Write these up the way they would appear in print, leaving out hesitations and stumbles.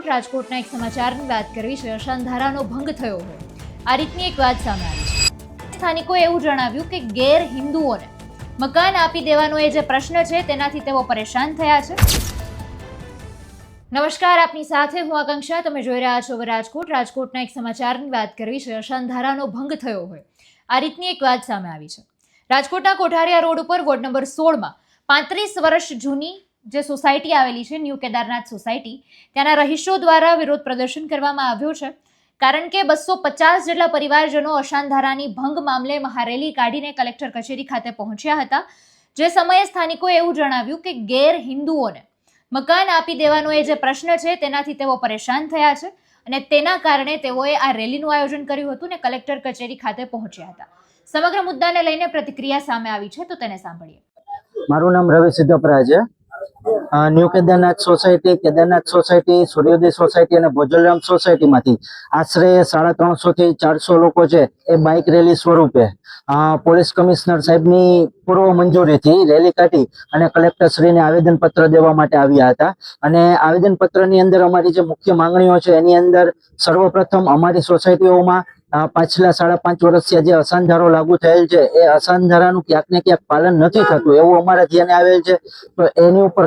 રાજકોટના એક સમાચારની વાત કરવી છે। અશાંધારાનો ભંગ થયો હોય આ રીતની એક વાત સામે આવી છે। સ્થાનિકોએ એવું જણાવ્યું કે ગેર હિન્દુઓને મકાન આપી દેવાનો એ જે પ્રશ્ન છે તેનાથી તેઓ પરેશાન થયા છે। નમસ્કાર, આપની સાથે હું આકાંક્ષા। તમે જોઈ રહ્યા છો રાજકોટના એક સમાચારની વાત કરવી છે। અશાંધારાનો ભંગ થયો હોય આ રીતની એક વાત સામે આવી છે। રાજકોટના કોઠારિયા રોડ ઉપર વોર્ડ નંબર 16માં 35 વર્ષ જૂની જે સોસાયટી આવેલી છે, ન્યૂ કેદારનાથ સોસાયટી, ત્યાંના રહીશો દ્વારા વિરોધ પ્રદર્શન કરવામાં આવ્યો છે, કારણ કે 250 જેટલા પરિવારજનો અશાંધારાની ભંગ મામલે મહારેલી કાઢીને કલેક્ટર કચેરી ખાતે પહોંચ્યા હતા। જે સમયે સ્થાનિકોએ એવું જણાવ્યું કે ગેર હિન્દુઓને મકાન આપી દેવાનો એ જે પ્રશ્ન છે તેનાથી તેઓ પરેશાન થયા છે અને તેના કારણે તેઓએ આ રેલીનું આયોજન કર્યું હતું ને કલેક્ટર કચેરી ખાતે પહોંચ્યા હતા। સમગ્ર મુદ્દાને લઈને પ્રતિક્રિયા સામે આવી છે, તો તેને સાંભળીએ। મારું નામ રવિ સિદ્ધપરા છે। ન્યૂ કેદારનાથ સોસાયટી, સૂર્યોદય સોસાયટી અને ભોજલરામ સોસાયટીમાંથી આશરે 350 થી 400 લોકો છે એ બાઇક રેલી સ્વરૂપે પોલીસ કમિશનર સાહેબની પૂર્વ મંજૂરીથી રેલી કાઢી અને કલેક્ટરશ્રીને આવેદનપત્ર દેવા માટે આવ્યા હતા। અને આવેદનપત્રની અંદર અમારી જે મુખ્ય માંગણીઓ છે એની અંદર સર્વપ્રથમ અમારી સોસાયટીઓમાં પાછલા 5.5 વર્ષથી જે અશાંધારો લાગુ થયેલ છે એ અશાંધારાનું ક્યાંક ને ક્યાંક પાલન નથી થતું એવું અમારા ધ્યાને આવેલ છે। તો એની ઉપર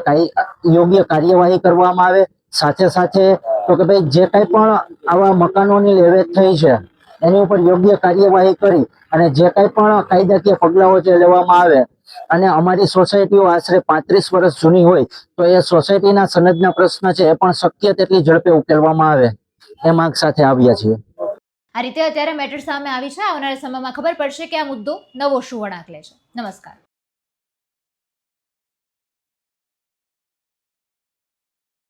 યોગ્ય કાર્યવાહી કરવામાં આવે। સાથે સાથે તો કે ભાઈ જે કંઈ પણ આવા મકાનોની લેવેચ થઈ છે એની ઉપર યોગ્ય કાર્યવાહી કરી અને જે કંઈ પણ કાયદાકીય પગલાઓ છે લેવામાં આવે। અને અમારી સોસાયટીઓ આશરે 35 વર્ષ જૂની હોય તો એ સોસાયટીના સનદના પ્રશ્ન છે એ પણ શક્ય તેટલી ઝડપે ઉકેલવામાં આવે એ માંગ સાથે આવ્યા છીએ। આ રીતે અત્યારે મેટર સામે આવી છે। આવનારા સમયમાં ખબર પડશે કે આ મુદ્દો નવો શું વળાંક લે છે। નમસ્કાર।